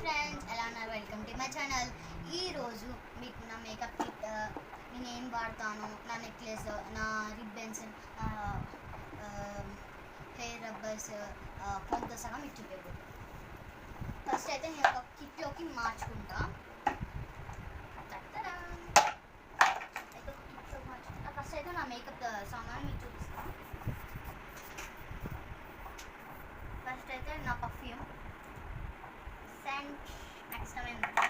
Friends, ఎలా ఉన్నారు? Welcome to my channel. ఈరోజు మీకు నా మేకప్ కిట్, నేను ఏం వాడతాను, నా నెక్లెస్, నా రిబ్బన్స్, హెయిర్ రబ్బర్స్ కొంత సగం మీకు చూపించబోతుంది. ఫస్ట్ అయితే నేను ఒక కిట్లోకి మార్చుకుంటా. ఫస్ట్ అయితే నా మేకప్ సామాన్ మీకు చూపిస్తాను. ఫస్ట్ అయితే నా పర్ఫ్యూమ్ సెంట్ నాకు ఇష్టమైనది.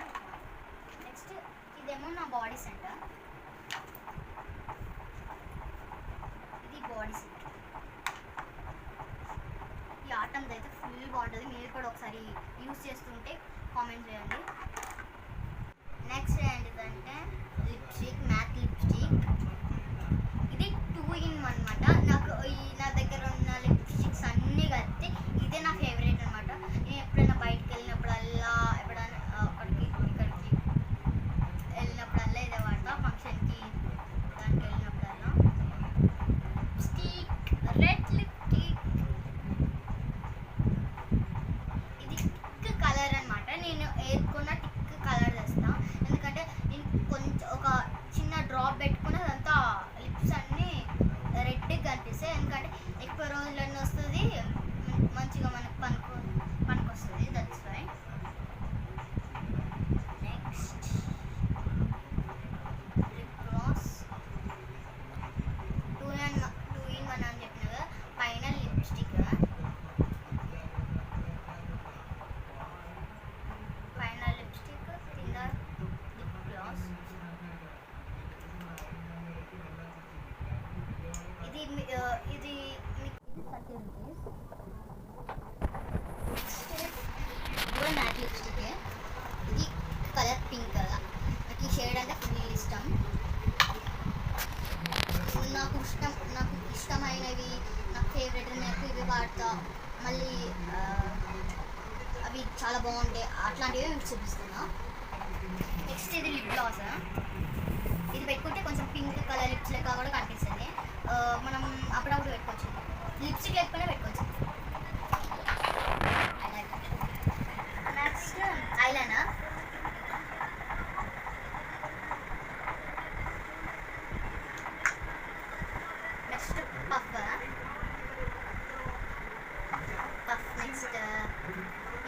నెక్స్ట్ ఇదేమో నా బాడీ సెంట్, ఇది బాడీ సెంట్. ఈ ఆటమ్ది అయితే ఫుల్ బాగుంటుంది. మీరు కూడా ఒకసారి యూస్ చేస్తుంటే కామెంట్ చేయండి. నెక్స్ట్ ఏంటిదంటే లిప్స్టిక్, మ్యాట్ లిప్స్టిక్. ఇది 2 in 1 అనమాట. నాకు నా దగ్గర ఉన్న లిప్స్టిక్స్ అన్నీ కలిపితే ఇదే నా ఫేవరెట్ అనమాట. నేను ఎప్పుడైనా బయటకు వెళ్ళినప్పుడల్లా, ఎప్పుడైనా అక్కడికి ఇక్కడికి వెళ్ళినప్పుడల్లా ఇదే వాడతా. ఫంక్షన్కి దానికి వెళ్ళినప్పుడల్లా లిప్స్టిక్, రెడ్ లిప్స్టిక్. ఇది టిక్ కలర్ అనమాట. నేను ఏదుకున్న టిక్ కలర్ తెస్తా. ఎందుకంటే నేను కొంచెం ఒక చిన్న డ్రాప్ పెట్టుకుని అదంతా లిప్స్ అన్నీ రెడ్గా కనిపిస్తాయి. ఎందుకంటే ఎక్కువ రోజులన్నీ వస్తుంది, మంచిగా మనకు పనికొస్తుంది. That's why. Next lip gloss 2 in 1 అని చెప్పిన కదా. పైన లిప్స్టిక్, పైన లిప్స్టిక్, కింద లిప్ గ్లాస్. ఇది ఇది 30 రూపీస్. నెక్స్ట్ కూడా మ్యాట్ లిప్స్టిక్. ఇది కలర్ పింక్ కదా. నాకు ఈ షేడ్ అంటే ఫుల్ ఇష్టం. నాకు ఇష్టమైనవి, నాకు ఫేవరెట్ నాకు ఇవి వాడతా. మళ్ళీ అవి చాలా బాగుంటాయి. అట్లాంటివి మీకు చూపిస్తున్నా. నెక్స్ట్ ఇది లిప్ గ్లాస్. ఇది పెట్టుకుంటే కొంచెం పింక్ కలర్ లిప్స్ లెక్క కూడా కనిపిస్తుంది. మనం అప్పుడప్పుడు పెట్టుకోవచ్చు. లిప్స్టిక్ లేకపోయినా పెట్టుకోవచ్చు. Next eyeliner. Next puff. Next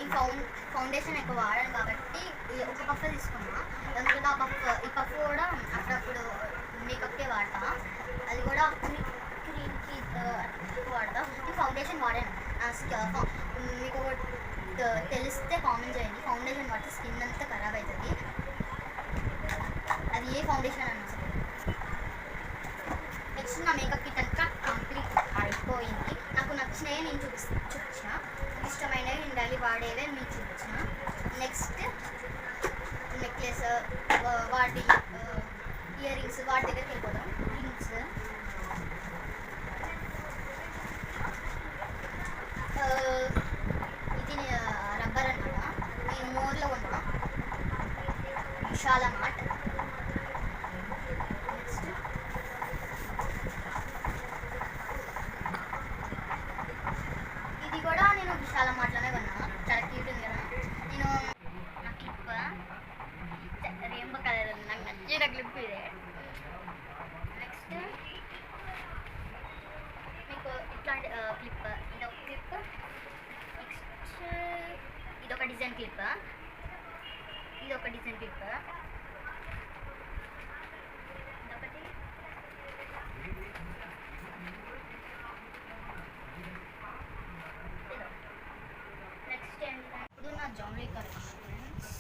ఈ ఫౌండేషన్ ఎక్కువ వాడాను కాబట్టి ఒక పఫ్ తీసుకున్నా. ఎందుకంటే ఈ పఫ్ కూడా అప్పుడప్పుడు మేకప్కే వాడతా. అది కూడా క్రీమ్కి వాడతా. ఈ ఫౌండేషన్ వాడాను. మీకు తెలిస్తే కామెంట్ చేయండి. ఫౌండేషన్ వాడితే స్కిన్ అంతా ఖరాబ్ అవుతుంది. అది ఏ ఫౌండేషన్ అన్నా సరే. నెక్స్ట్ నా మేకప్ కిట్ అంతా కంప్లీట్ అయిపోయింది. నాకు నచ్చినవి నేను చూపించిన, ఇష్టమైనవి నేను డైలీ వాడేవే మీకు చూపించిన. నెక్స్ట్ నెక్లెస్, వాటి ఇయర్ రింగ్స్, వాటి దగ్గరికి వెళ్ళిపోతాం. రింగ్స్, ఇది రబ్బర్ అన్నమాట. నేను మోర్లో ఉన్నా, విశాల మార్ట్. నెక్స్ట్ ఇది కూడా నేను విశాల మార్ట్లోనే కొన్నా. చాలా క్యూట్ ఉంది కదా. నేను నా క్లిప్ రెయిన్బో కలర్, నాకు నచ్చిన క్లిప్ ఇదే. నెక్స్ట్ మీకు ఇట్లాంటి క్లిప్, ఇదొక క్లిప్. నెక్స్ట్ ఇదొక డిజైన్ క్లిప్, ఇదొక డిజైన్ క్లిప్, ఇదొకటి. నెక్స్ట్ ఏంటంటే ఇప్పుడు నా జ్యువెలరీ కలెక్షన్స్.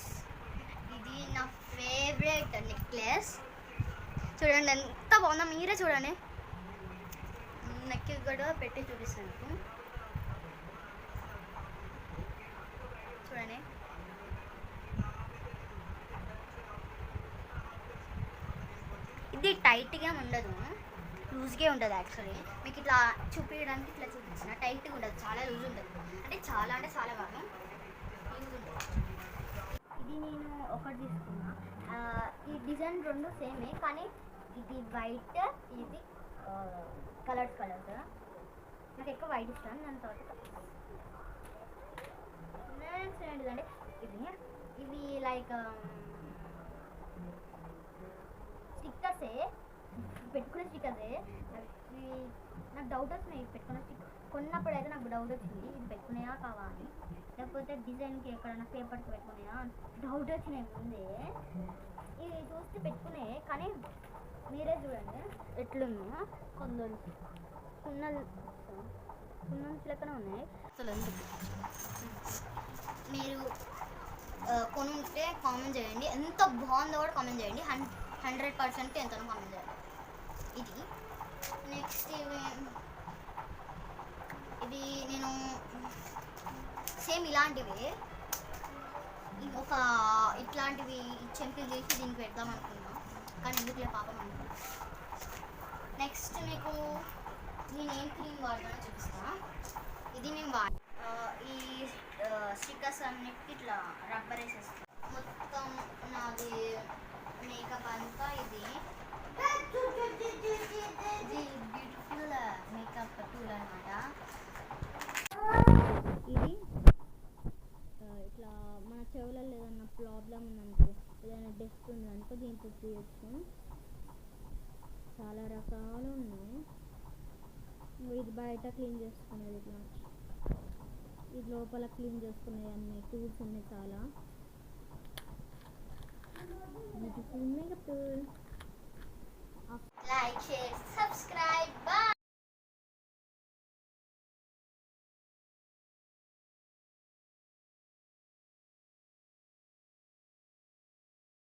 ఇది నా ఫేవరెట్ నెక్లెస్. చూడండి ఎంత బాగుందో, మీరే చూడండి. నెక్ కూడా పెట్టి చూపిస్తాను మీకు. చూడండి, ఇది టైట్గా ఉండదు, లూజ్గా ఉంటుంది. యాక్చువల్లీ మీకు ఇట్లా చూపించడానికి ఇట్లా చూపించిన టైట్గా ఉండదు, చాలా లూజ్ ఉంటుంది. అంటే చాలా కాదు, లూజ్ ఉంటుంది. ఇది నేను ఒకటి తీసుకున్నా. ఈ డిజైన్ రెండు సేమే, కానీ ఇది వైట్, ఇది కలర్స్. నాకు ఎక్కువ వైట్ ఇష్టం. దాని తర్వాత నెక్స్ట్ ఏంటిదంటే ఇది ఇవి లైక్ స్టిక్కర్సే, పెట్టుకునే స్టిక్కర్సే. ఇవి నాకు డౌట్ వచ్చినాయి పెట్టుకునే స్టిక్కర్ కొన్నప్పుడు అయితే నాకు డౌట్ వచ్చింది ఇది పెట్టుకునేయా కావా అని, లేకపోతే డిజైన్కి ఎక్కడైనా పేపర్కి పెట్టుకునేయా డౌట్ వచ్చినాయి ముందే. ఇవి చూస్తే పెట్టుకునే, కానీ మీరే చూడండి ఎట్లున్నా కొందరు సున్నలు లెక్కనే ఉన్నాయి. అసలు ఎందుకు మీరు కొనుంటే కామెంట్ చేయండి, ఎంత బాగుందో కూడా కామెంట్ చేయండి. 100% ఎంతనో కామెంట్ చేయండి. ఇది నెక్స్ట్ ఇది నేను సేమ్ ఇలాంటివి ఒక ఇట్లాంటివి చెంపిల్ చేసి దీనికి పెడదాం అనుకున్నా, కానీ ఎందుకులే పాపం అనుకున్నా. నెక్స్ట్ మీకు నేనేం క్రీమ్ వాడతానో చూపిస్తా. ఇది నేను ఈ స్టిక్కర్స్ అన్నిటికీ ఇట్లా రబ్బర్ వేసేస్తాను. మొత్తం నాది మేకప్ అంతా ఇది బ్యూటిఫుల్ మేకప్ టూల్ అనమాట. ఇది ఇట్లా మన చెవులలో ఏదన్నా ప్రాబ్లం ఉందనుకో, ఏదైనా డస్ట్ ఉందనుకో దీంతో తీయచ్చు. చాలా రకాలు ఉన్నాయి. ఇది బయట క్లీన్ చేసుకునేది, ఇట్లా ఇది లోపల క్లీన్ చేసుకునేది, అన్ని టూల్స్ ఉన్నాయి చాలా beautiful makeup tool. Like share